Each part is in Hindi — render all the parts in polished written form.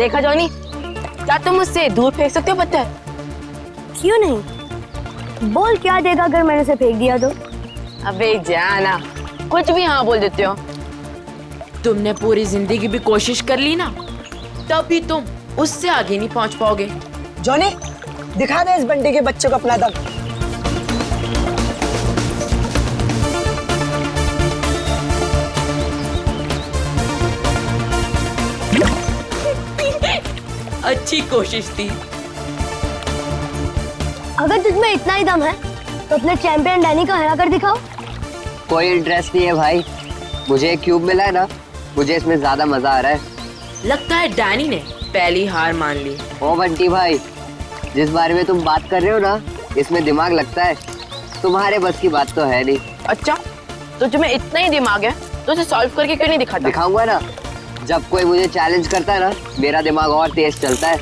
देखा जॉनी, क्या तुम मुझसे दूर फेंक सकते हो पत्थर? क्यों नहीं? बोल क्या देगा अगर मैंने उसे फेंक दिया तो? अबे जाना, कुछ भी हाँ बोल देते हो। तुमने पूरी जिंदगी भी कोशिश कर ली ना, तब भी तुम उससे आगे नहीं पहुंच पाओगे। जॉनी, दिखा दे इस बंटी के बच्चे को अपना दम। अच्छी कोशिश थी। अगर तुझमें इतना ही दम है तो अपने चैंपियन डैनी को हरा कर दिखाओ। कोई इंटरेस्ट नहीं है भाई, मुझे एक क्यूब मिला है ना, मुझे इसमें ज्यादा मजा आ रहा है। लगता है डैनी ने पहली हार मान ली। ओ बंटी भाई, जिस बारे में तुम बात कर रहे हो ना, इसमें दिमाग लगता है। तुम्हारे बस की बात तो है नहीं। अच्छा, तो तुम्हें इतना ही दिमाग है तो उसे सॉल्व करके क्यों नहीं दिखाता? दिखाऊंगा ना, जब कोई मुझे चैलेंज करता है ना, मेरा दिमाग और तेज चलता है।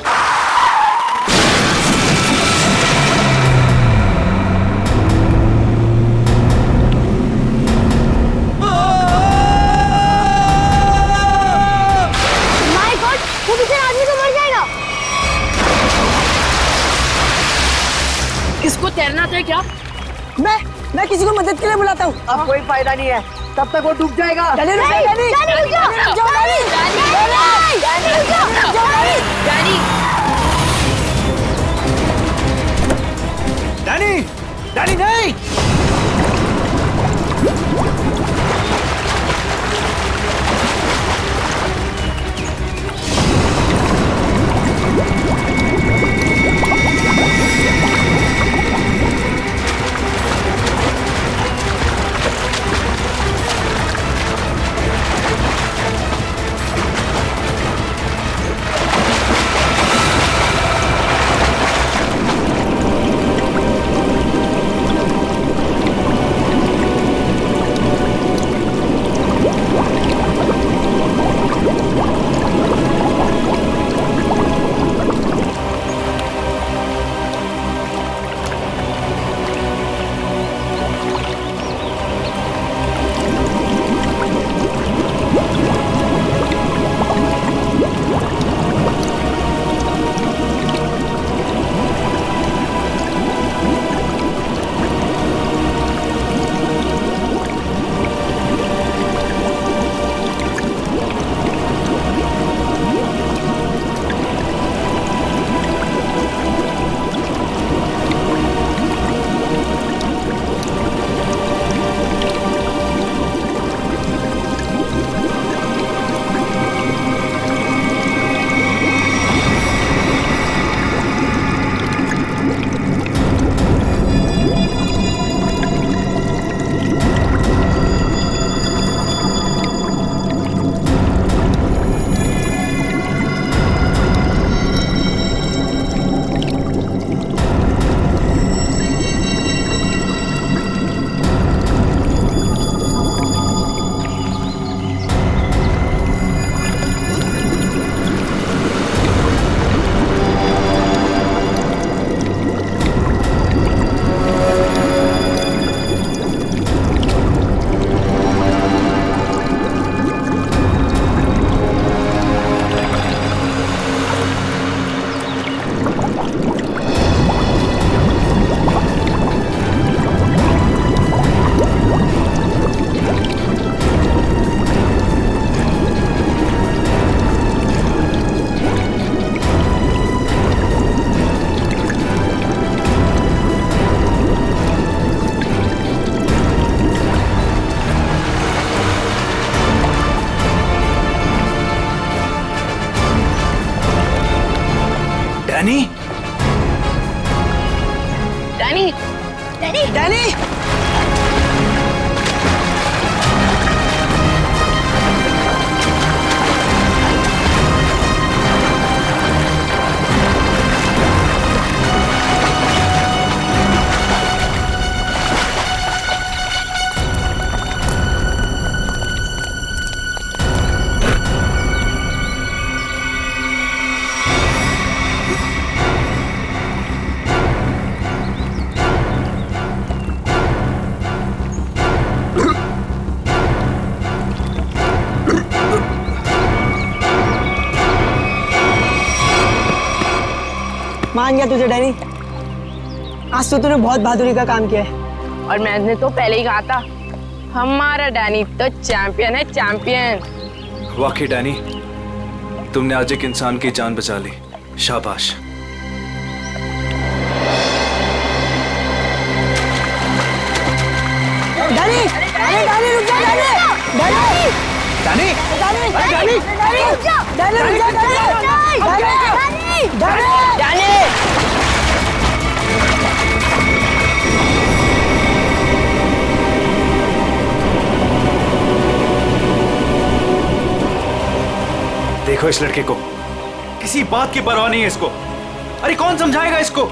माय गॉड, वो बेचारा आदमी तो मर जाएगा। इसको तैरना आता है क्या? मैं किसी को मदद के लिए बुलाता हूँ। अब कोई फायदा नहीं है, तब तक वो डूब जाएगा। डैनी रुक जा, डैनी। डैनी रुक जाओ, डैनी रुक जाओ, डैनी। डैनी रुक जाओ, डैनी, डैनी, डैनी नहीं। पहचान गया तुझे डैनी। आज तो तूने बहुत बहादुरी का काम किया है। और मैंने तो पहले ही कहा था, हमारा डैनी तो चैंपियन है, चैंपियन। वाकई डैनी, तुमने आज एक इंसान की जान बचा ली, शाबाश। डैनी, अरे डैनी रुक जा, Danny, Danny, Danny, Danny, Danny, Danny रुक जा, डैनी रुक जा, डैनी, डैनी, डैनी। देखो इस लड़के को, किसी बात की परवाह नहीं है इसको। अरे कौन समझाएगा इसको?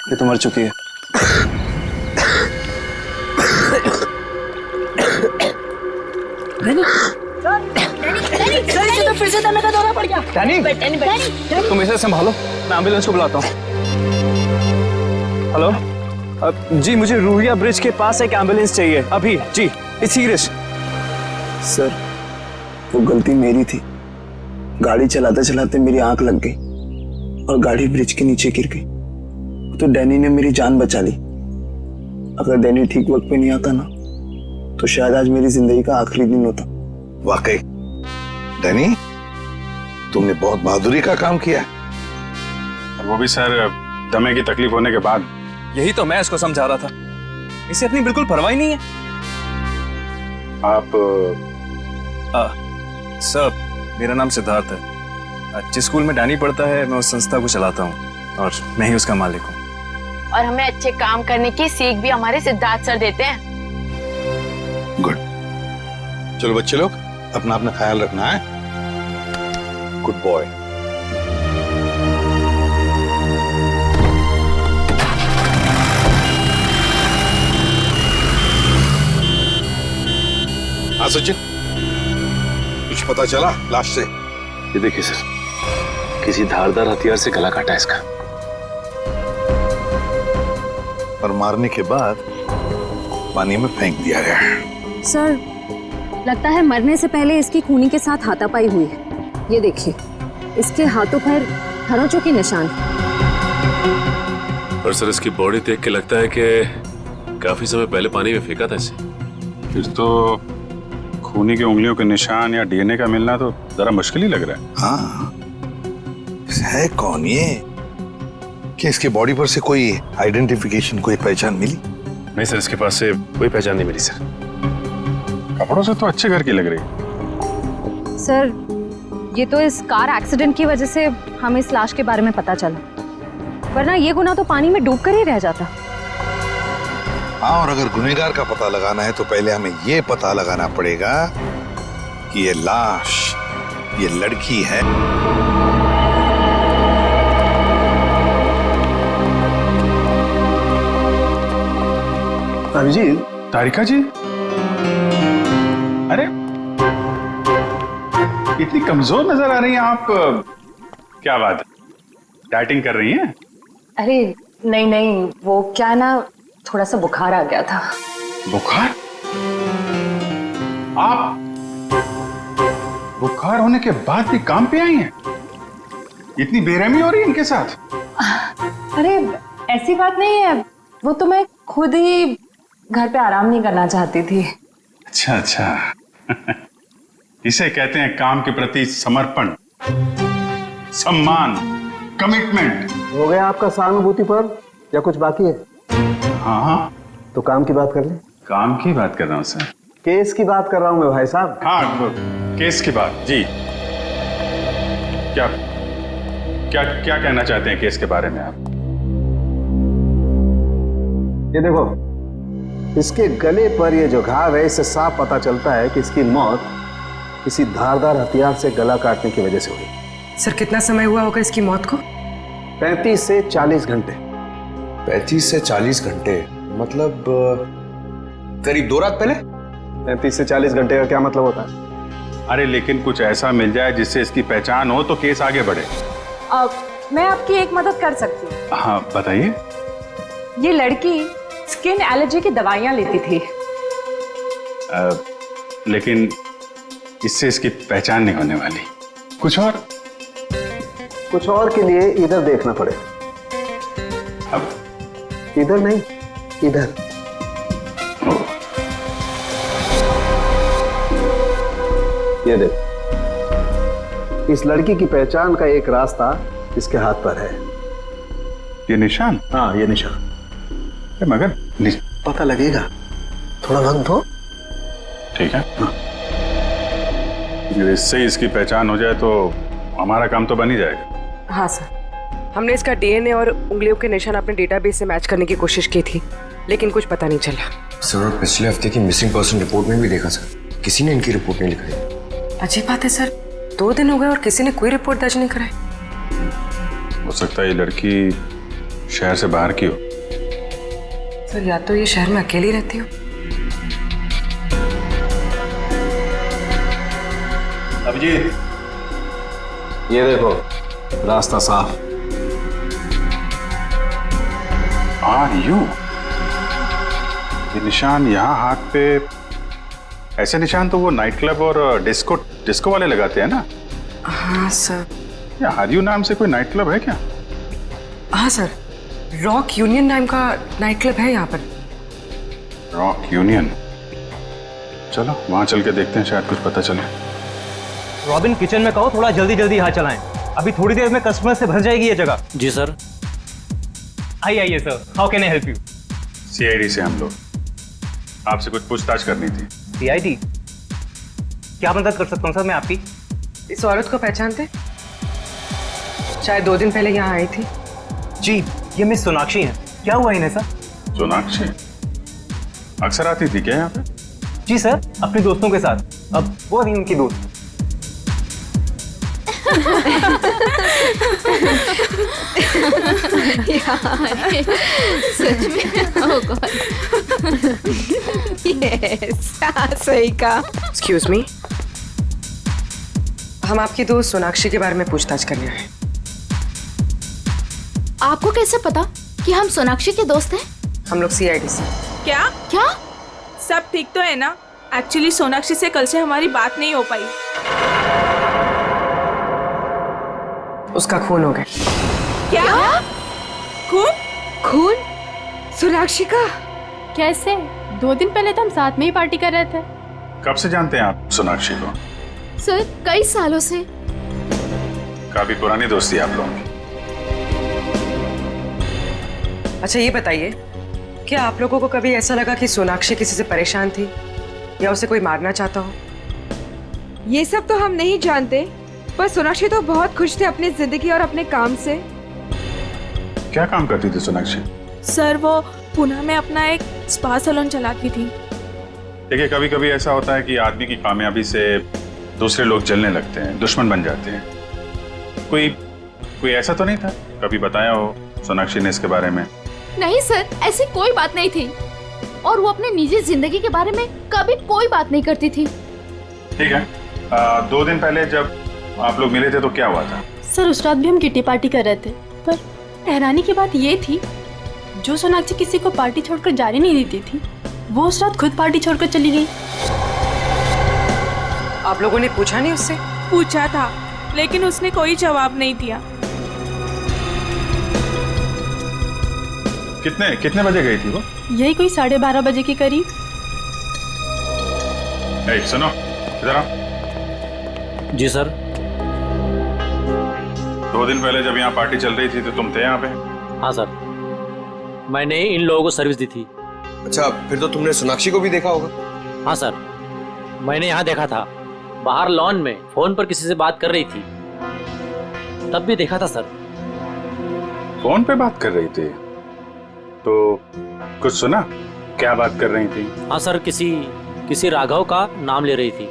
ये तो मर चुकी है। तो फिर से दमे का दौरा पड़ गया। डैनी, तुम इसे संभालो, मैं एम्बुलेंस को बुलाता हूँ। हेलो, जी मुझे रूहिया ब्रिज के पास एक एम्बुलेंस चाहिए अभी। जी, इट्स सीरियस। सर, वो गलती मेरी थी। गाड़ी चलाते चलाते मेरी आंख लग गई और गाड़ी ब्रिज के नीचे गिर गई। तो डैनी ने मेरी जान बचा ली। अगर डैनी ठीक वक्त पे नहीं आता ना, तो शायद आज मेरी जिंदगी का आखिरी दिन होता। वाकई डैनी, तुमने बहुत बहादुरी का काम किया है। और वो भी सर, दमे की तकलीफ होने के बाद। यही तो मैं इसको समझा रहा था, इसे अपनी बिल्कुल परवाह ही नहीं है। आप सर, मेरा नाम सिद्धार्थ है। जिस स्कूल में डैनी पढ़ता है, मैं उस संस्था को चलाता हूँ और मैं ही उसका मालिक हूँ। और हमें अच्छे काम करने की सीख भी हमारे सिद्धार्थ सर देते हैं। गुड। चलो बच्चे लोग, अपना अपना ख्याल रखना है। Good boy. हाँ सचिन, कुछ पता चला लाश से? ये देखिए सर, किसी धारदार हथियार से गला काटा इसका। और मारने के बाद पानी में फेंक दिया गया है। सर, लगता है मरने से पहले इसकी खूनी के साथ हाथापाई हुई है। ये देखिए, इसके हाथों पर खरोंचों के निशान। और सर, इसकी बॉडी देख के लगता है कि काफी समय पहले पानी में फेंका था इसे। फिर तो खूनी की उंगलियों के निशान या डीएनए का मिलना तो जरा मुश्किल ही लग रहा है। हाँ, है कौन ये? क्या इसके बॉडी पर से कोई आइडेंटिफिकेशन, कोई पहचान मिली? नहीं सर, इसके पास से कोई पहचान नहीं मिली सर। कपड़ों से तो अच्छे घर की लग रही है। सर, ये तो इस कार एक्सीडेंट की वजह से हमें इस लाश के बारे में पता चला, वरना ये गुनाह तो पानी में डूबकर ही रह जाता। हाँ, और अगर गुनहगार का पता लगाना है तो पहले हमें ये पता लगाना पड़ेगा कि ये लाश, ये लड़की है। भाभी जी, तारिका जी, अरे इतनी कमजोर नजर आ रही हैं आप। क्या बात है, डाइटिंग कर रही हैं? अरे नहीं नहीं, वो क्या ना, थोड़ा सा बुखार आ गया था। बुखार? आप बुखार होने के बाद भी काम पे आई हैं? इतनी बेरहमी हो रही है इनके साथ? अरे ऐसी बात नहीं है, वो तो मैं खुद ही घर पे आराम नहीं करना चाहती थी। अच्छा अच्छा। इसे कहते हैं काम के प्रति समर्पण, सम्मान, कमिटमेंट। हो गया आपका सहानुभूति पर या कुछ बाकी है? हाँ हाँ, तो काम की बात कर ले। काम की बात कर रहा हूँ सर। केस की बात कर रहा हूँ मैं भाई साहब। हाँ, केस की बात जी। क्या क्या क्या कहना चाहते हैं केस के बारे में आप? ये देखो, इसके गले पर ये जो घाव है, इससे साफ पता चलता है कि इसकी मौत किसी धारदार हथियार से गला काटने की वजह से हुई। सर कितना समय हुआ होगा इसकी मौत को? 35 से 40 घंटे। 35 से 40 घंटे मतलब करीब 2 रात पहले। 35 से 40 घंटे का क्या मतलब होता है? अरे लेकिन कुछ ऐसा मिल जाए जिससे इसकी पहचान हो तो केस आगे बढ़े। मैं आपकी एक मदद कर सकती हूँ। हाँ बताइए। ये लड़की स्किन एलर्जी की दवाइयाँ लेती थी। लेकिन इससे इसकी पहचान नहीं होने वाली। कुछ और के लिए इधर देखना पड़ेगा। अब इधर नहीं, इधर। ये देख, इस लड़की की पहचान का एक रास्ता इसके हाथ पर है। ये निशान? हाँ ये निशान। मगर पता लगेगा, थोड़ा वक्त दो। ठीक है। हाँ। इससे इसकी पहचान हो जाए तो हमारा काम तो बन ही जाएगा। हाँ सर, हमने इसका डीएनए और उंगलियों के निशान अपने डेटाबेस से मैच करने की कोशिश की थी, लेकिन कुछ पता नहीं चला। सर, और पिछले हफ्ते की मिसिंग पर्सन रिपोर्ट में भी देखा सर, किसी ने इनकी रिपोर्ट नहीं लिखाई। अजीब बात है सर, 2 दिन हो गए और किसी ने कोई रिपोर्ट दर्ज नहीं कराई। हो सकता है ये लड़की शहर से बाहर की हो। सर या तो ये शहर में अकेली रहती हो। अभिजीत, ये देखो, रास्ता साफ। Are you? ये निशान यहाँ हाथ पे, ऐसे निशान तो वो नाइट क्लब और डिस्को वाले लगाते हैं ना? हाँ सर। क्या आर यू नाम से कोई नाइट क्लब है क्या? हाँ सर, रॉक यूनियन नाम का नाइट क्लब है यहाँ पर। Rock union? चलो वहां चल के देखते हैं, शायद कुछ पता चले। रॉबिन, किचन में कहो थोड़ा जल्दी जल्दी यहाँ चलाएं, अभी थोड़ी देर में कस्टमर से भर जाएगी ये जगह। जी सर। आइए sir, how can I help you? CID से हम लोग, आपसे कुछ पूछताछ करनी थी। सीआईडी? क्या मदद कर सकता हूँ सर मैं आपकी? इस औरत को पहचानते? शायद 2 दिन पहले यहाँ आई थी। जी, ये मिस सोनाक्षी हैं। क्या हुआ इन्हें सर? सोनाक्षी अक्सर आती थी क्या यहाँ पे? जी सर, अपने दोस्तों के साथ। अब वो नहीं उनकी दोस्त। सच में? ओह गॉड। यस, सही कहा। एक्सक्यूज मी, हम आपकी दोस्त सोनाक्षी के बारे में पूछताछ कर रहे हैं। आपको कैसे पता कि हम सोनाक्षी के दोस्त हैं? हम लोग सीआईडी से। क्या? क्या? सब ठीक तो है ना? एक्चुअली सोनाक्षी से कल से हमारी बात नहीं हो पाई। उसका खून हो गया। क्या? खून? खून? सोनाक्षी का? कैसे? 2 दिन पहले तो हम साथ में ही पार्टी कर रहे थे। कब से जानते हैं आप सोनाक्षी को? सर, कई सालों से। काफी पुरानी दोस्ती है आप लोगों की। अच्छा ये बताइए, क्या आप लोगों को कभी ऐसा लगा कि सोनाक्षी किसी से परेशान थी या उसे कोई मारना चाहता हो? ये सब तो हम नहीं जानते, पर सोनाक्षी तो बहुत खुश थे अपनी जिंदगी और अपने काम से। क्या काम करती थी सोनाक्षी? सर वो पुणे में अपना एक स्पा सैलून चलाती थी। देखिए, कभी कभी ऐसा होता है कि आदमी की कामयाबी से दूसरे लोग जलने लगते हैं, दुश्मन बन जाते हैं। कोई ऐसा तो नहीं था? कभी बताया हो सोनाक्षी ने इसके बारे में? नहीं सर, ऐसी कोई बात नहीं थी, और वो अपने निजी जिंदगी के बारे में कभी कोई बात नहीं करती थी। ठीक है, 2 दिन पहले जब आप लोग मिले थे तो क्या हुआ था? सर उस रात भी हम किटी पार्टी कर रहे थे, पर हैरानी की बात ये थी, जो सोनाक्षी किसी को पार्टी छोड़कर जाने नहीं देती थी, वो उस रात खुद पार्टी छोड़कर चली गई। आप लोगों ने पूछा नहीं उससे? पूछा था, लेकिन उसने कोई जवाब नहीं दिया। कितने बजे गई थी वो? यही कोई 12:30 बजे के करीब। सुनो, इधर आओ। जी सर। 2 दिन पहले जब यहाँ पार्टी चल रही थी तो तुम थे यहाँ पे? हाँ सर, मैंने इन लोगों को सर्विस दी थी। अच्छा, फिर तो तुमने सोनाक्षी को भी देखा होगा? हाँ सर, मैंने यहाँ देखा था, बाहर लॉन में फोन पर किसी से बात कर रही थी, तब भी देखा था सर। फोन पे बात कर रही थी? तो कुछ सुना? क्या बात कर रही थी? हाँ सर, किसी राघव का नाम ले रही थी,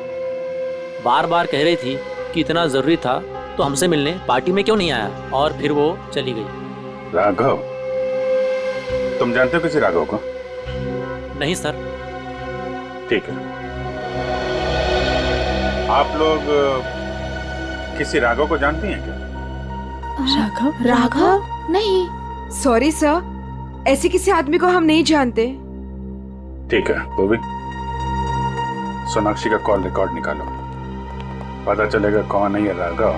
बार बार कह रही थी कि इतना जरूरी था तो हमसे मिलने पार्टी में क्यों नहीं आया, और फिर वो चली गई। राघव? तुम जानते हो किसी राघव को? नहीं सर। ठीक है, आप लोग किसी राघव को जानती हैं क्या? राघव? नहीं। सॉरी सर, ऐसे किसी आदमी को हम नहीं जानते। ठीक है, वो भी सोनाक्षी का कॉल रिकॉर्ड निकालो, पता चलेगा कौन है ये राघव,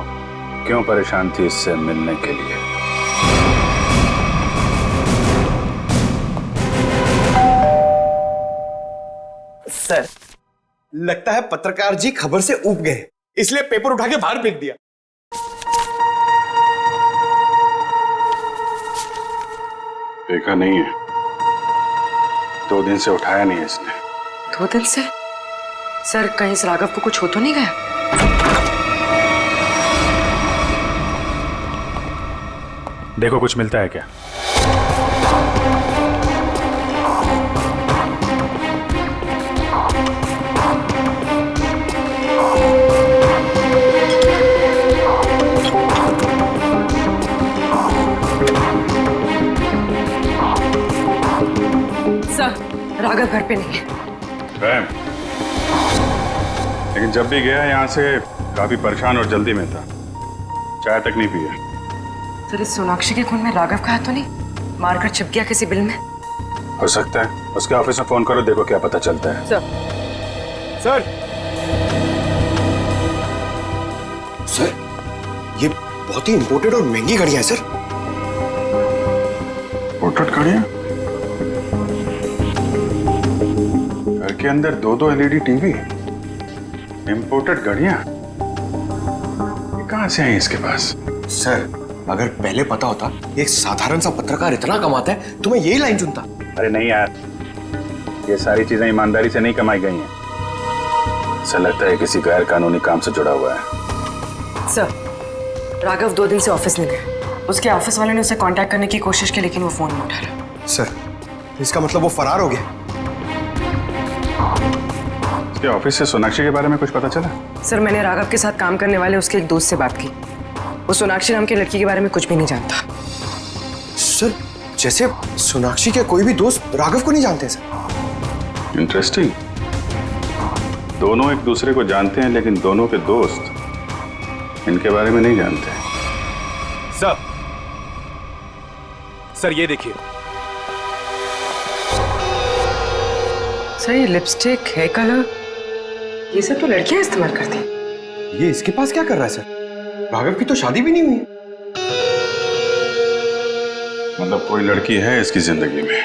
क्यों परेशान थी इससे मिलने के लिए। सर, लगता है पत्रकार जी खबर से ऊब गए, इसलिए पेपर उठा के बाहर फेंक दिया। देखा नहीं है, 2 दिन से उठाया नहीं है इसने। 2 दिन से? सर, कहीं इस राघव को कुछ हो तो नहीं गया? देखो कुछ मिलता है क्या? सर, राघव घर पे नहीं है। लेकिन जब भी गया यहाँ से काफी परेशान और जल्दी में था, चाय तक नहीं पिया। सर, इस सोनाक्षी के खून में राघव का हाथ तो नहीं? मारकर छिप गया किसी बिल में? हो सकता है, उसके ऑफिस में फोन करो, देखो क्या पता चलता है। सर, ये बहुत ही इंपोर्टेड और महंगी घड़ियां हैं सर। इंपोर्टेड घड़ियां? घर के अंदर 2-2 LED टीवी, इंपोर्टेड घड़ियां, ये कहां से आई इसके पास? सर, अगर पहले पता होता एक साधारण सा पत्रकार इतना कमाता है तो मैं यही लाइन चुनता। अरे नहीं यार, ये सारी चीजें ईमानदारी से नहीं कमाई गई हैं। ऐसा लगता है किसी गैर कानूनी काम से जुड़ा हुआ है। सर, राघव 2 दिन से ऑफिस नहीं गया। उसके ऑफिस वाले ने उसे कांटेक्ट करने की कोशिश की, लेकिन वो फोन नहीं उठा रहा। सर, इसका मतलब वो फरार हो गया? उसके ऑफिस से सोनाक्षी के बारे में कुछ पता चला? सर, मैंने राघव के साथ काम करने वाले उसके एक दोस्त से बात की, वो सोनाक्षी नाम की लड़की के बारे में कुछ भी नहीं जानता। सर, जैसे सोनाक्षी के कोई भी दोस्त राघव को नहीं जानते सर। इंटरेस्टिंग, दोनों एक दूसरे को जानते हैं लेकिन दोनों के दोस्त इनके बारे में नहीं जानते। सर ये देखिए। सर, ये लिपस्टिक, हेयर कलर, ये सब तो लड़कियां इस्तेमाल करती हैं। ये इसके पास क्या कर रहा है सर? राघव की तो शादी भी नहीं हुई। मतलब कोई लड़की है इसकी जिंदगी में?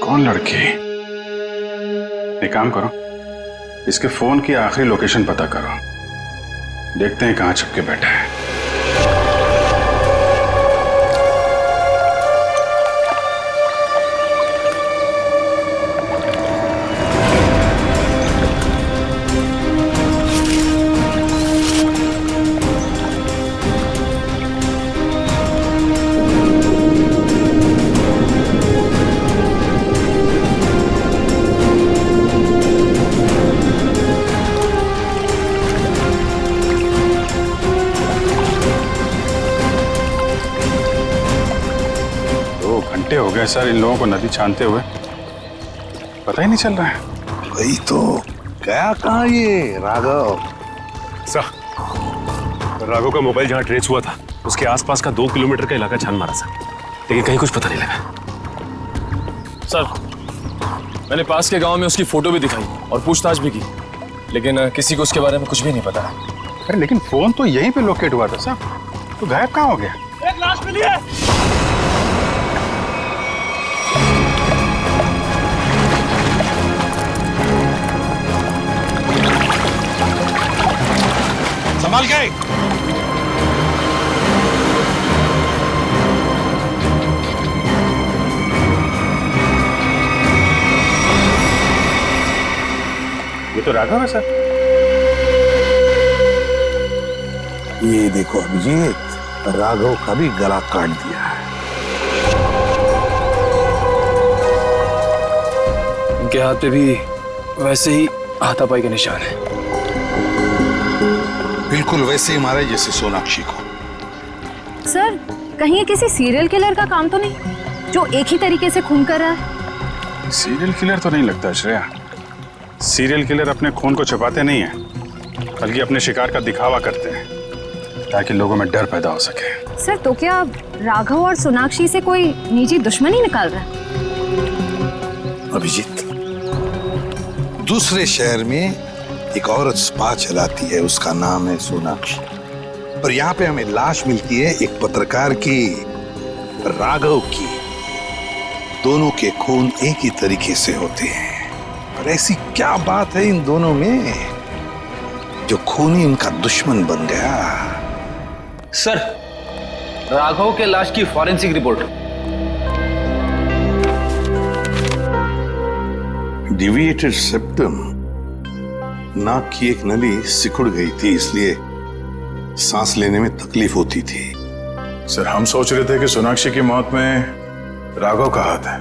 कौन लड़की? एक काम करो, इसके फोन की आखिरी लोकेशन पता करो, देखते हैं कहां छुप के बैठा है। हो गए सर इन लोगों को नदी छानते हुए, पता ही नहीं चल रहा है। वही तो गया कहाँ ये राघव? सर, राघव का मोबाइल जहाँ ट्रेस हुआ था उसके आसपास का 2 किलोमीटर का इलाका छान मारा सर, लेकिन कहीं कुछ पता नहीं लगा। सर, मैंने पास के गांव में उसकी फोटो भी दिखाई और पूछताछ भी की, लेकिन किसी को उसके बारे में कुछ भी नहीं पता है। अरे लेकिन फोन तो यहीं पे लोकेट हुआ था सर, तो गायब कहाँ हो गया? एक लाश मिली है। संभाल के। ये तो राघव है सर। ये देखो अभिजीत, राघव का भी गला काट दिया है। इनके हाथ पे भी वैसे ही हाथापाई के निशान है। बिल्कुल वैसे ही मारे जैसे सोनाक्षी को। सर, कहीं ये किसी सीरियल किलर का काम तो नहीं जो एक ही तरीके से खून कर रहा है? सीरियल किलर तो नहीं लगता श्रेया। सीरियल किलर अपने खून को छुपाते नहीं हैं, बल्कि अपने शिकार का दिखावा करते हैं ताकि लोगों में डर पैदा हो सके। सर, तो क्या राघव और सोनाक्षी से कोई निजी दुश्मनी निकाल रहा है? अभिजीत, दूसरे शहर में एक औरत स्पा चलाती है, उसका नाम है सोनाक्षी। और यहाँ पे हमें लाश मिलती है एक पत्रकार की, राघव की। दोनों के खून एक ही तरीके से होते हैं, पर ऐसी क्या बात है इन दोनों में जो खूनी इनका दुश्मन बन गया? सर, राघव के लाश की फॉरेंसिक रिपोर्ट। डिविएटेड सेप्टम, नाक की एक नली सिकुड़ गई थी, इसलिए सांस लेने में तकलीफ होती थी। सर, हम सोच रहे थे कि सोनाक्षी की मौत में राघव का हाथ है,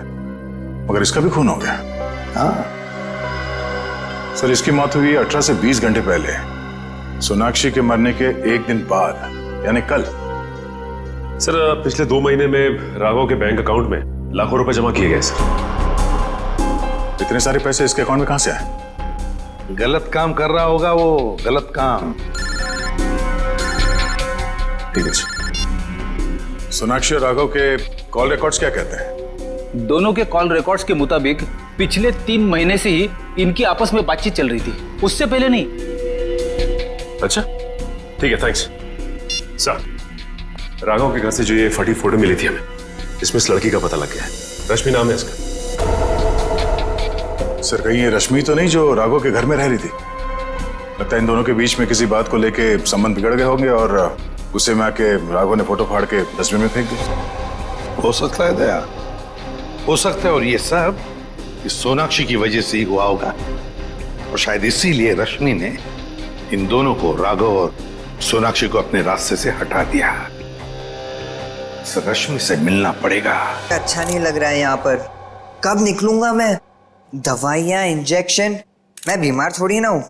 मगर इसका भी खून हो गया। हाँ सर, इसकी मौत हुई 18 से 20 घंटे पहले, सोनाक्षी के मरने के एक दिन बाद, यानी कल। सर, पिछले 2 महीने में राघव के बैंक अकाउंट में लाखों रुपए जमा किए गए सर। इतने सारे पैसे इसके अकाउंट में कहां से आए? गलत काम कर रहा होगा वो, गलत काम। ठीक है सर। सोनाक्षी और राघव के कॉल रिकॉर्ड्स क्या कहते हैं? दोनों के कॉल रिकॉर्ड्स के मुताबिक पिछले 3 महीने से ही इनकी आपस में बातचीत चल रही थी, उससे पहले नहीं। अच्छा, ठीक है, थैंक्स। सर, राघव के घर से जो ये फटी फोटो मिली थी हमें, इसमें इस लड़की का पता लग गया है। रश्मि नाम है इसका। सर, कहीं ये रश्मि तो नहीं जो राघव के घर में रह रही थी? लगता है इन दोनों के बीच में किसी बात को लेके संबंध बिगड़ गए होंगे और गुस्से में आके राघव ने फोटो फाड़ के डस्टबिन में फेंक दी। हो सकता है दया, हो सकता है। और ये सब इस सोनाक्षी की वजह से ही हुआ होगा, और शायद इसीलिए रश्मि ने इन दोनों को, राघव और सोनाक्षी को, अपने रास्ते से हटा दिया। रश्मि से मिलना पड़ेगा। अच्छा नहीं लग रहा है यहाँ पर। कब निकलूंगा मैं? दवाइयाँ, इंजेक्शन, मैं बीमार थोड़ी ना हूँ।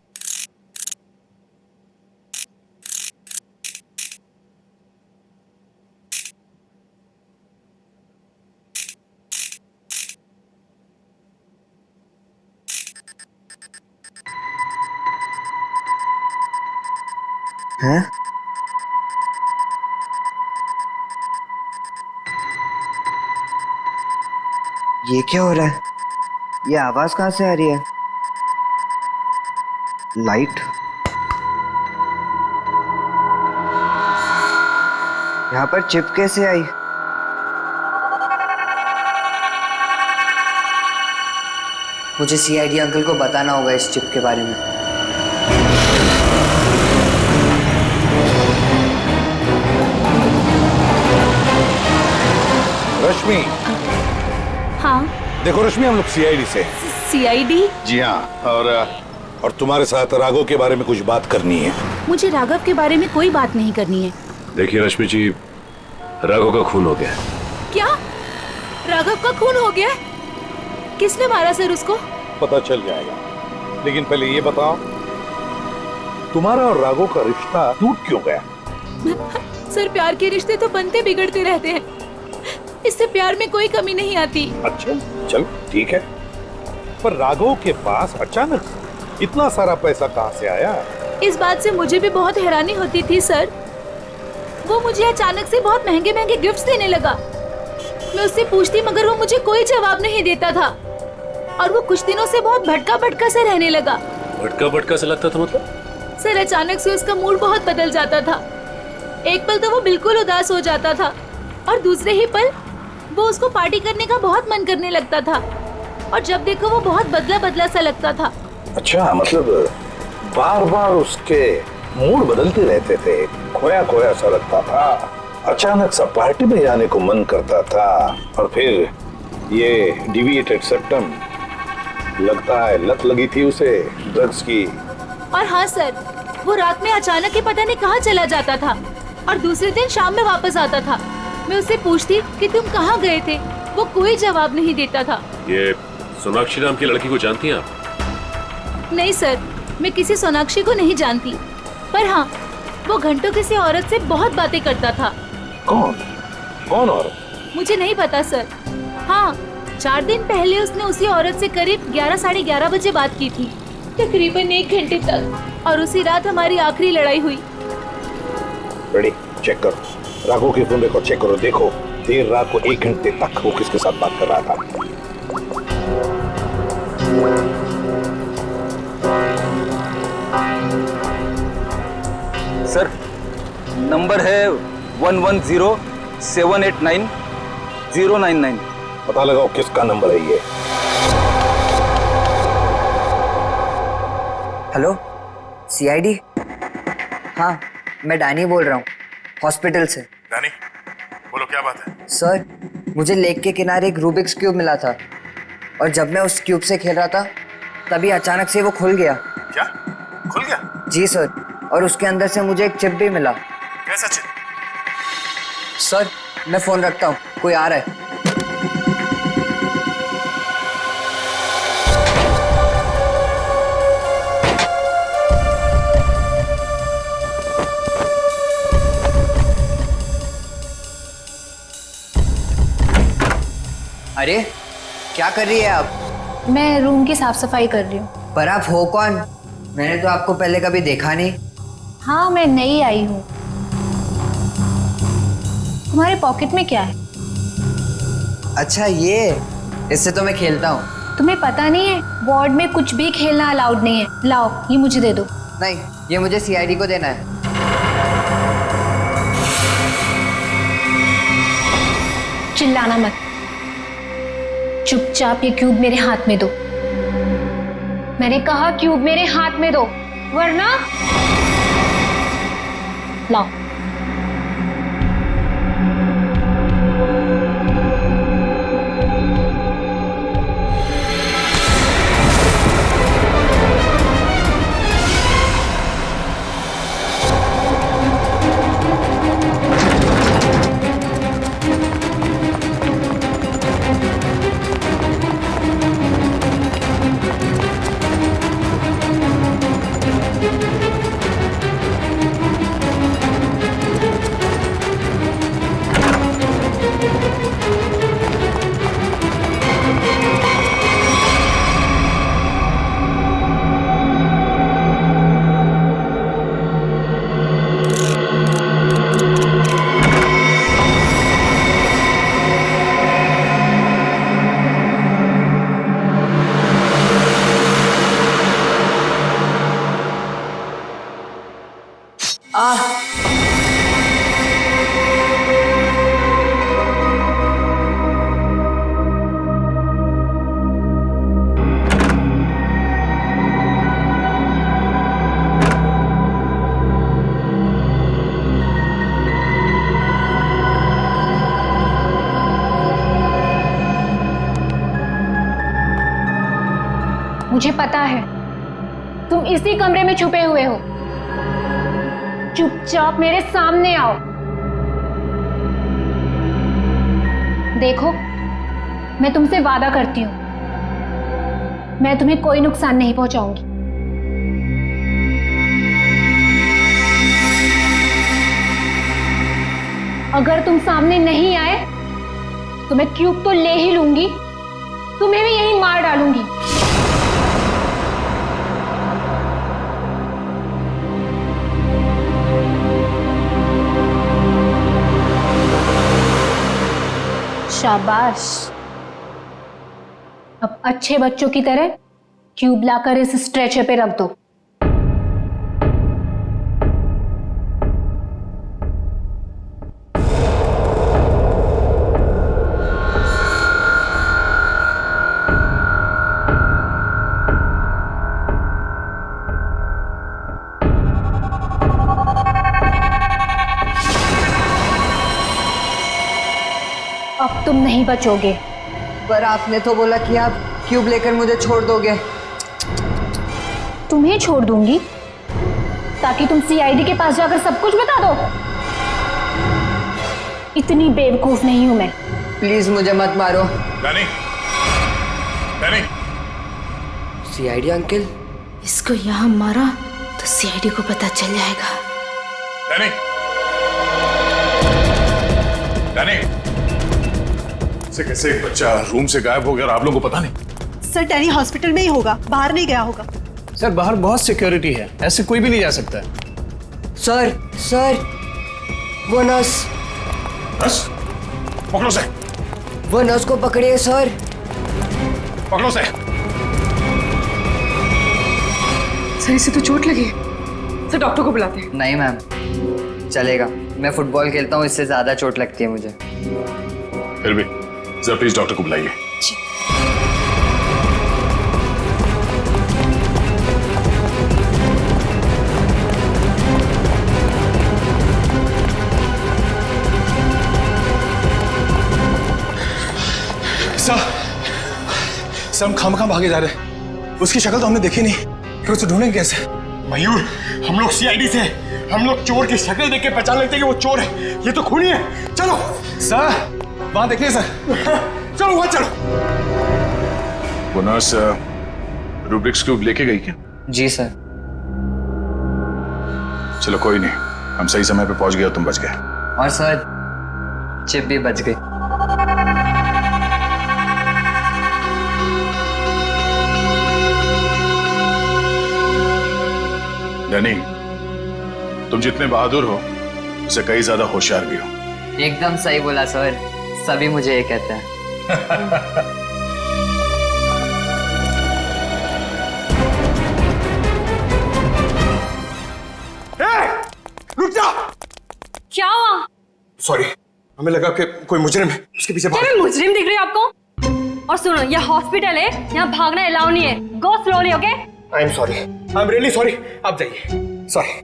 हैं? ये क्या हो रहा है? ये आवाज कहाँ से आ रही है? लाइट? यहाँ पर चिप कैसे आई? मुझे सीआईडी अंकल को बताना होगा इस चिप के बारे में। रश्मि। हाँ। देखो रश्मि, हम लोग सीआईडी से। सीआईडी? जी हाँ, और तुम्हारे साथ राघव के बारे में कुछ बात करनी है। मुझे राघव के बारे में कोई बात नहीं करनी है। देखिए रश्मि जी, राघव का खून हो गया। क्या? राघव का खून हो गया? किसने मारा सर उसको? पता चल जाएगा, लेकिन पहले ये बताओ, तुम्हारा और राघव का रिश्ता टूट क्यों गया? सर, प्यार के रिश्ते तो बनते बिगड़ते रहते हैं, इससे प्यार में कोई कमी नहीं आती। अच्छा, चल ठीक है, पर राघव के पास अचानक इतना सारा पैसा कहाँ से आया? इस बात से मुझे भी बहुत हैरानी होती थी सर। वो मुझे अचानक से बहुत महंगे महंगे गिफ्ट्स देने लगा। मैं उससे पूछती मगर वो मुझे कोई जवाब नहीं देता था और वो कुछ दिनों से बहुत भटका भटका से रहने लगा। भटका भटका से लगता था मतलब? सर अचानक से उसका मूड बहुत बदल जाता था। एक पल तो वो बिल्कुल उदास हो जाता था और दूसरे ही पल वो उसको पार्टी करने का बहुत मन करने लगता था और जब देखो वो बहुत बदला बदला सा लगता था। अच्छा, मतलब बार बार उसके मूड बदलते रहते थे, खोया खोया सा लगता था, अचानक सा पार्टी में जाने को मन करता था और फिर ये डिविएटेड सेप्टम, लगता है लत लगी थी उसे ड्रग्स की। और हाँ सर, वो रात में अचानक ही पता नहीं कहाँ चला जाता था और दूसरे दिन शाम में वापस आता था। मैं उससे पूछती कि तुम कहाँ गए थे, वो कोई जवाब नहीं देता था। ये सोनाक्षी नाम की लड़की को जानती हैं आप? नहीं सर, मैं किसी सोनाक्षी को नहीं जानती, पर हाँ वो घंटों किसी औरत से बहुत बातें करता था। कौन? कौन औरत? मुझे नहीं पता सर। हाँ, 4 दिन पहले उसने उसी औरत से करीब 11 साढ़े 11 बजे बात की थी, तकरीबन 1 घंटे तक, और उसी रात हमारी आखिरी लड़ाई हुई। रेडी, चेक करो, राघव के फोन को चेक करो, देखो देर रात को 1 घंटे तक वो किसके साथ बात कर रहा था। सर, नंबर है 110789 पता लगाओ किसका नंबर है ये। Hello, CID? हाँ, मैं डैनी बोल रहा हूँ, हॉस्पिटल से। डैनी, बोलो क्या बात है? सर, मुझे लेक के किनारे एक रूबिक्स क्यूब मिला था और जब मैं उस क्यूब से खेल रहा था तभी अचानक से वो खुल गया। क्या? खुल गया? जी सर, और उसके अंदर से मुझे एक चिप भी मिला। कैसा चिप? सर, मैं फोन रखता हूँ, कोई आ रहा है। अरे क्या कर रही है आप? मैं रूम की साफ सफाई कर रही हूँ। पर आप हो कौन? मैंने तो आपको पहले कभी देखा नहीं। हाँ, मैं नई आई हूँ। तुम्हारे पॉकेट में क्या है? अच्छा ये, इससे तो मैं खेलता हूँ। तुम्हें पता नहीं है, वार्ड में कुछ भी खेलना अलाउड नहीं है। लाओ, ये मुझे दे दो। नहीं, ये मुझे सीआईडी को देना है। चिल्लाना मत, चुपचाप ये क्यूब मेरे हाथ में दो। मैंने कहा क्यूब मेरे हाथ में दो, वरना लाओ। मुझे पता है तुम इसी कमरे में छुपे हुए हो। चुपचाप मेरे सामने आओ। देखो, मैं तुमसे वादा करती हूं, मैं तुम्हें कोई नुकसान नहीं पहुंचाऊंगी। अगर तुम सामने नहीं आए तो मैं क्यूब तो ले ही लूंगी, तुम्हें भी यहीं मार डालूंगी। शाबाश। अब अच्छे बच्चों की तरह क्यूब लाकर इस स्ट्रेचर पे रख दो। अब तुम नहीं बचोगे। पर आपने तो बोला कि आप क्यूब लेकर मुझे छोड़ दोगे। तुम्हें छोड़ दूंगी ताकि तुम सीआईडी के पास जाकर सब कुछ बता दो। इतनी बेवकूफ नहीं हूं मैं। प्लीज मुझे मत मारो। Danny, Danny. CID uncle? इसको यहाँ मारा तो सीआईडी को पता चल जाएगा। Danny, Danny. से कैसे एक बच्चा रूम से गायब हो गया और आप लोगों को पता नहीं? सर डैनी हॉस्पिटल में ही होगा, बाहर नहीं गया होगा। सर बाहर बहुत सिक्योरिटी है, ऐसे कोई भी नहीं जा सकता है। सर वो नर्स। नर्स? पकड़ो से। वो नर्स को पकड़िए सर। पकड़ो से। सर इसे तो चोट लगी। सर डॉक्टर को बुलाते हैं। नहीं मैम, चलेगा। मैं फुटबॉल खेलता हूँ, इससे ज्यादा चोट लगती है मुझे। फिर भी जरा प्लीज डॉक्टर को बुलाइए। सर हम खामखा भागे जा रहे हैं। उसकी शक्ल तो हमने देखी नहीं, फिर उसे ढूंढेंगे कैसे? मयूर, हम लोग सीआईडी से, हम लोग चोर की शक्ल देख के पहचान लेते हैं कि वो चोर है। ये तो खूनी है। चलो सर, वहां देखिए सर। चलो वहां चलो। वो नर्स रूब्रिक्स क्यूब लेके गई क्या? जी सर। चलो कोई नहीं, हम सही समय पे पहुंच गए और तुम बच गए। और सर चिप भी बच गई। डैनी, तुम जितने बहादुर हो उससे कई ज्यादा होशियार भी हो। एकदम सही बोला सर, सभी मुझे ये कहते हैं। रुक जा। क्या हुआ? सॉरी, हमें लगा कि कोई मुजरिम है, उसके पीछे भाग। क्या मैं मुजरिम दिख रही हूँ आपको? और सुनो, ये हॉस्पिटल है, यहाँ भागना अलाउ नहीं है। गो slowly, okay? I am sorry, I am really sorry. आप जाइए। सॉरी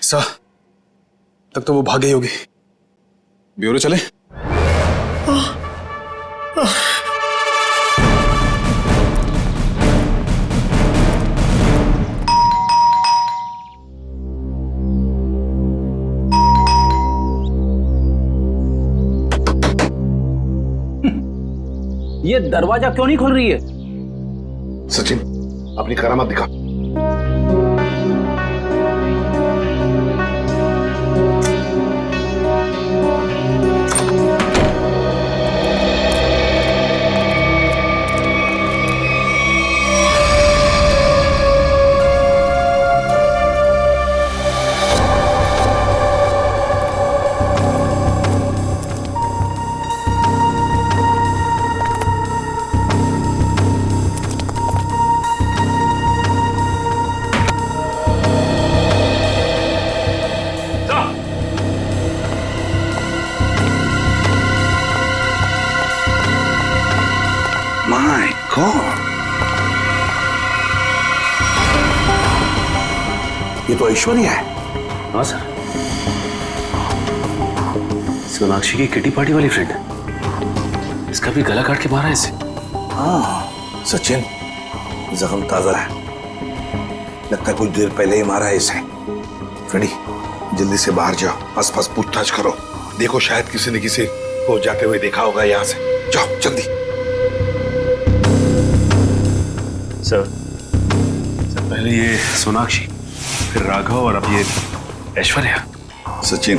सर, तब तो वो भाग गई होगी। ब्यूरो चले? ये दरवाजा क्यों नहीं खुल रही है? सचिन, अपनी करामत दिखा। My God! ये तो ऐश्वर्या है। हाँ सर, सोनाक्षी की किटी पार्टी वाली फ्रेंड है। इसका भी गला काट के मारा है इसे। हाँ सचिन, जख्म ताजा है, लगता है कुछ देर पहले ही मारा है इसे। फ्रेडी, जल्दी से बाहर जाओ, आसपास पूछताछ करो, देखो शायद किसी ने किसी को जाते हुए देखा होगा यहाँ से। जाओ जल्दी। सर पहले ये सोनाक्षी, फिर राघव और अब ये ऐश्वर्या। सचिन,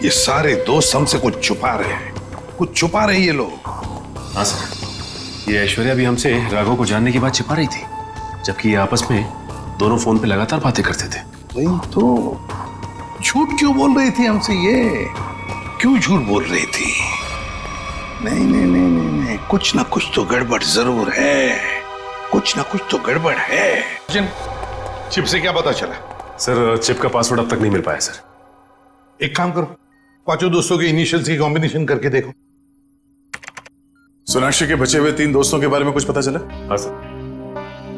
ये सारे दोस्त हमसे कुछ छुपा रहे हैं, कुछ छुपा रहे हैं ये लोग। हाँ सर, ये ऐश्वर्या भी हमसे राघव को जानने की बात छिपा रही थी, जबकि ये आपस में दोनों फोन पे लगातार बातें करते थे। वही तो, झूठ क्यों बोल रही थी हमसे? ये क्यों झूठ बोल रही थी? नहीं नहीं नहीं नहीं नहीं, कुछ ना कुछ तो गड़बड़ जरूर है, कुछ ना कुछ तो गड़बड़ है। चिप से क्या पता चला? सर चिप का पासवर्ड अब तक नहीं मिल पाया सर। एक काम करो, पांचों दोस्तों के इनिशियल्स की कॉम्बिनेशन करके देखो। सोनाक्षी के बचे हुए 3 दोस्तों के बारे में कुछ पता चला? हाँ सर,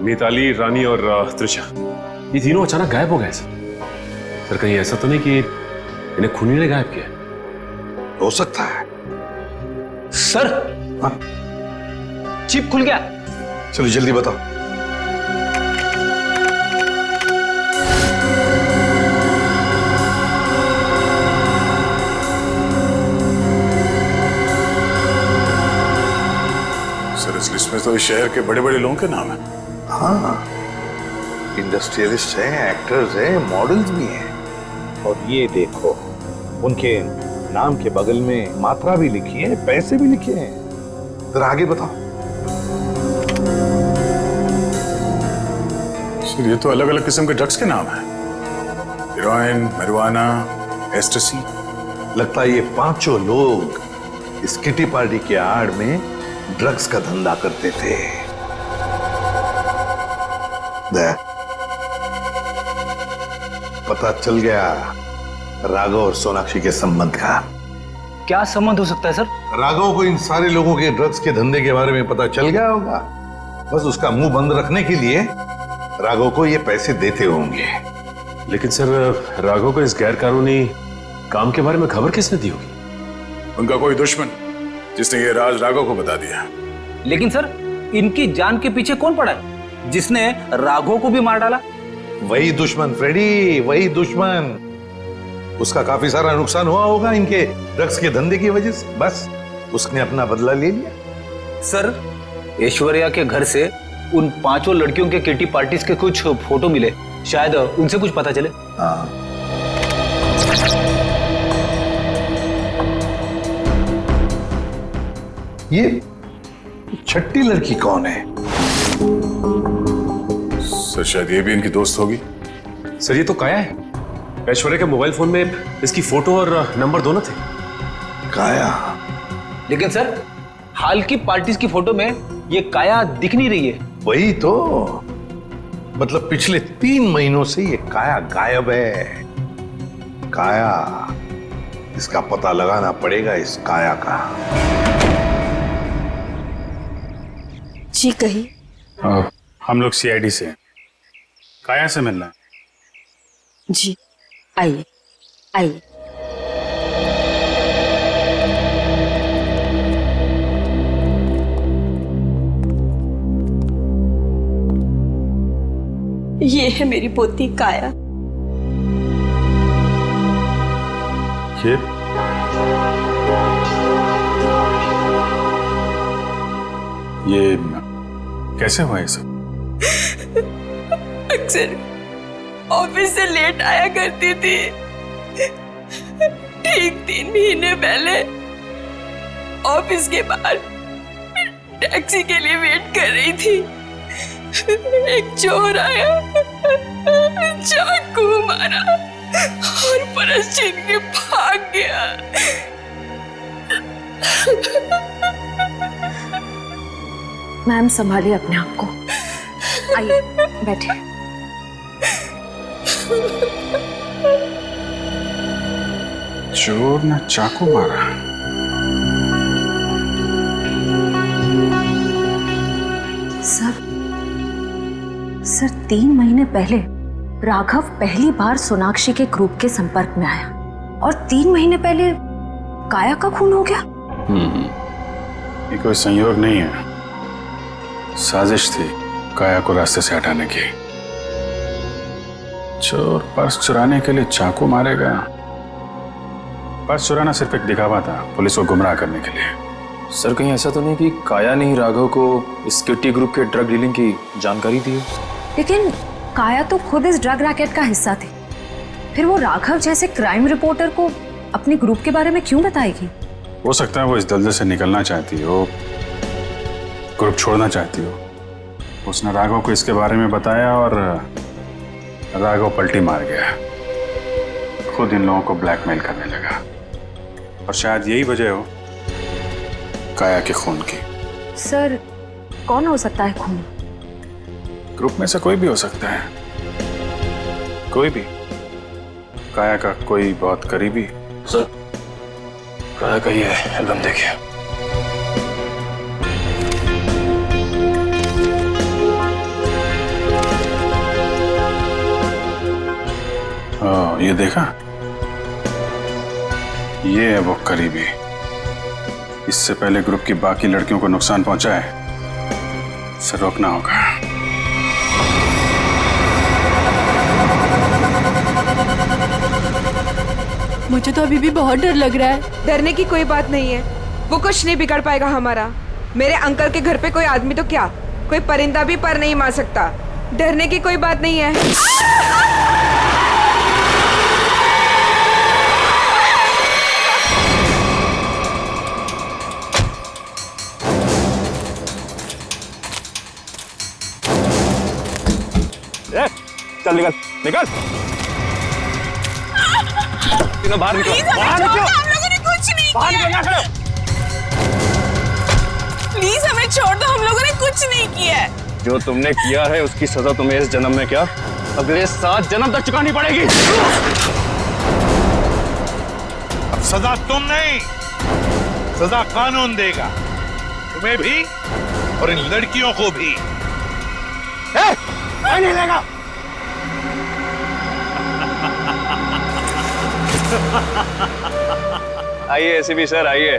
मिताली, रानी और त्रिशा, ये तीनों अचानक गायब हो गए सर। कहीं ऐसा तो नहीं कि इन्हें खूनी ने गायब किया? हो सकता है सर। हाँ? चिप खुल गया। चलो जल्दी बताओ। सर इस लिस्ट में तो इस शहर के बड़े बड़े लोगों के नाम है। हाँ, इंडस्ट्रियलिस्ट है, एक्टर्स है, मॉडल्स भी हैं। और ये देखो, उनके नाम के बगल में मात्रा भी लिखी है, पैसे भी लिखे हैं। फिर आगे बताओ। सर ये तो अलग अलग किस्म के ड्रग्स के नाम है। Heroin, marijuana, एस्टेसी। लगता है ये पांचों लोग इस किटी पार्टी के आड़ में ड्रग्स का धंधा करते थे। पता चल गया राघव और सोनाक्षी के संबंध का। क्या संबंध हो सकता है सर? राघव को इन सारे लोगों के ड्रग्स के धंधे के बारे में पता चल गया होगा। बस उसका मुंह बंद रखने के लिए राघव को ये पैसे देते होंगे। लेकिन सर राघव को इस गैर कानूनी काम के बारे में खबर किसने दी होगी? उनका कोई दुश्मन जिसने ये राज राघव को बता दिया। लेकिन सर इनकी जान के पीछे कौन पड़ा है जिसने राघव को भी मार डाला? वही दुश्मन फ्रेडी, वही दुश्मन। उसका काफी सारा नुकसान हुआ होगा इनके ड्रग्स के धंधे की वजह से। बस उसने अपना बदला ले लिया। सर ऐश्वर्या के घर से उन 5 लड़कियों के किटी पार्टीज के कुछ फोटो मिले, शायद उनसे कुछ पता चले। हाँ। ये छठी लड़की कौन है? सर शायद ये भी इनकी दोस्त होगी। सर ये तो काया है। ऐश्वर्या के मोबाइल फोन में इसकी फोटो और नंबर दोनों थे। काया? लेकिन सर हाल की पार्टीज की फोटो में ये काया दिख नहीं रही है। वही तो, मतलब पिछले 3 महीनों से ये काया गायब है। काया, इसका पता लगाना पड़ेगा, इस काया का। जी कही। हम लोग सीआईडी से, काया से मिलना है। जी आइए आइए। ये है मेरी पोती काया। ये कैसे हुआ ये सब? अक्सर ऑफिस से लेट आया करती थी। ठीक 3 महीने पहले ऑफिस के बाहर टैक्सी के लिए वेट कर रही थी। एक चोर आया, चाकू मारा और परस छीन के भाग गया। मैम संभालिए अपने आप को। आइए बैठे। चोर ने चाकू मारा। सर 3 महीने पहले राघव पहली बार सोनाक्षी के ग्रुप के संपर्क में आया और 3 महीने पहले काया का खून हो गया। ये कोई संयोग नहीं है, साजिश थी काया को रास्ते से हटाने की। चोर पर्स चुराने के लिए चाकू मारेगा। पर्स चुराना सिर्फ एक दिखावा था, पुलिस को गुमराह करने के लिए। सर कहीं ऐसा तो नहीं कि काया ने ही राघव को इस किटी ग्रुप के ड्रग डीलिंग की जानकारी दी? लेकिन काया तो खुद इस ड्रग रैकेट का हिस्सा थी, फिर वो राघव जैसे क्राइम रिपोर्टर को अपने ग्रुप के बारे में क्यों बताएगी? हो सकता है वो इस दलदल से निकलना चाहती हो, ग्रुप छोड़ना चाहती हो। उसने राघव को इसके बारे में बताया और राघव पलटी मार गया। खुद इन लोगों को ब्लैकमेल करने लगा। और शायद यही वजह हो काया के खून की। सर कौन हो सकता है खून? ग्रुप में से कोई भी हो सकता है, कोई भी। काया का कोई बहुत करीबी। सर काया का ही है, एल्बम देखिए। ये देखा, ये है वो करीबी। इससे पहले ग्रुप की बाकी लड़कियों को नुकसान पहुंचा है, इसे रोकना होगा। मुझे तो अभी भी बहुत डर लग रहा है। डरने की कोई बात नहीं है, वो कुछ नहीं बिगाड़ पाएगा हमारा। मेरे अंकल के घर पे कोई आदमी तो क्या, कोई परिंदा भी पर नहीं मार सकता। डरने की कोई बात नहीं है। चल निकल निकल, तीनों बाहर निकलो, बाहर निकलो। हम लोगों ने कुछ नहीं किया। प्लीज हमें छोड़ दो, हम लोगों ने कुछ नहीं किया है। जो तुमने किया है उसकी सजा तुम्हें इस जन्म में क्या, अगले 7 जन्म तक चुकानी पड़ेगी। अब सजा तुम नहीं, सजा कानून देगा, तुम्हें भी और इन लड़कियों को भी। नहीं लेगा। आइए एसीपी सर आइए,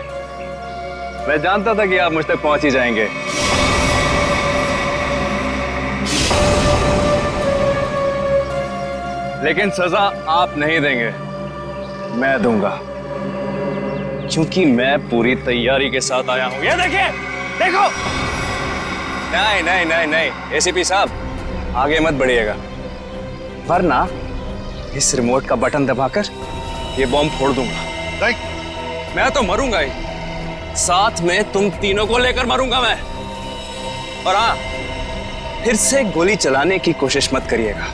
मैं जानता था कि आप मुझ तक पहुंच ही जाएंगे। लेकिन सजा आप नहीं देंगे, मैं दूंगा, क्योंकि मैं पूरी तैयारी के साथ आया हूं। ये देखिए, देखो। नहीं नहीं नहीं नहीं एसीपी साहब, आगे मत बढ़िएगा, वरना इस रिमोट का बटन दबाकर ये बॉम्ब फोड़ दूंगा। मैं तो मरूंगा ही, साथ में तुम तीनों को लेकर मरूंगा मैं। और हाँ, फिर से गोली चलाने की कोशिश मत करिएगा।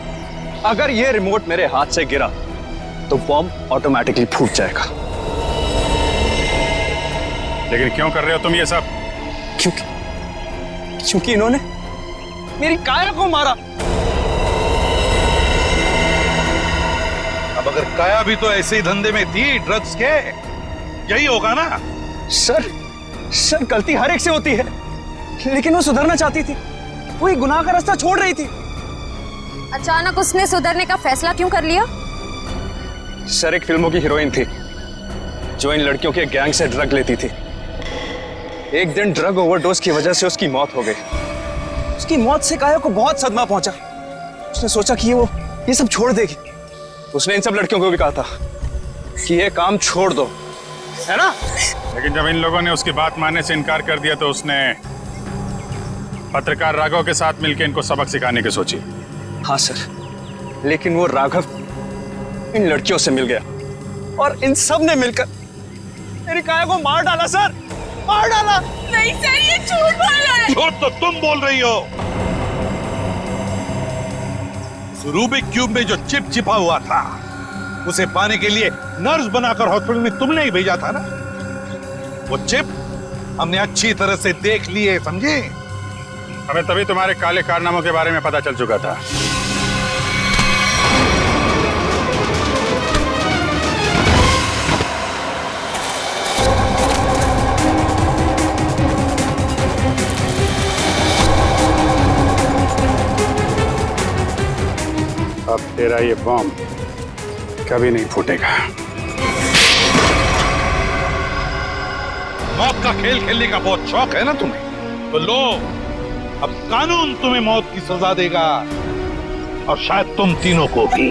अगर ये रिमोट मेरे हाथ से गिरा तो बॉम्ब ऑटोमेटिकली फूट जाएगा। लेकिन क्यों कर रहे हो तुम ये सब? क्योंकि इन्होंने मेरी काया को मारा। अब अगर काया भी तो ऐसे ही धंधे में थी, ड्रग्स के, यही होगा ना? सर गलती हर एक से होती है, लेकिन वो सुधरना चाहती थी, वो एक गुनाह का रास्ता छोड़ रही थी। अचानक उसने सुधरने का फैसला क्यों कर लिया? सर एक फिल्मों की हीरोइन थी जो इन लड़कियों के गैंग से ड्रग लेती थी। एक दिन ड्रग ओवरडोज की वजह से उसकी मौत हो गई। उसकी मौत से काया को बहुत सदमा पहुंचा। उसने सोचा कि वो ये सब छोड़ देगी। उसने इन सब लड़कियों को भी कहा था कि ये काम छोड़ दो, है ना? लेकिन जब इन लोगों ने उसकी बात मानने से इनकार कर दिया तो उसने पत्रकार राघव के साथ मिलकर इनको सबक सिखाने की सोची। हाँ सर, लेकिन वो राघव इन लड़कियों से मिल गया और इन सब ने मिलकर मेरी काया को मार डाला। सर मार डाला। नहीं सर, ये झूठ बोल रहा है। झूठ तो तुम बोल रही हो। रूबिक क्यूब में जो चिप छिपा हुआ था, उसे पाने के लिए नर्स बनाकर हॉस्पिटल में तुमने ही भेजा था ना? वो चिप हमने अच्छी तरह से देख ली है, समझे? हमें तभी तुम्हारे काले कारनामों के बारे में पता चल चुका था। अब तेरा ये बॉम्ब कभी नहीं फूटेगा। मौत का खेल खेलने का बहुत शौक है ना तुम्हें, तो लो, अब कानून तुम्हें मौत की सजा देगा, और शायद तुम तीनों को भी।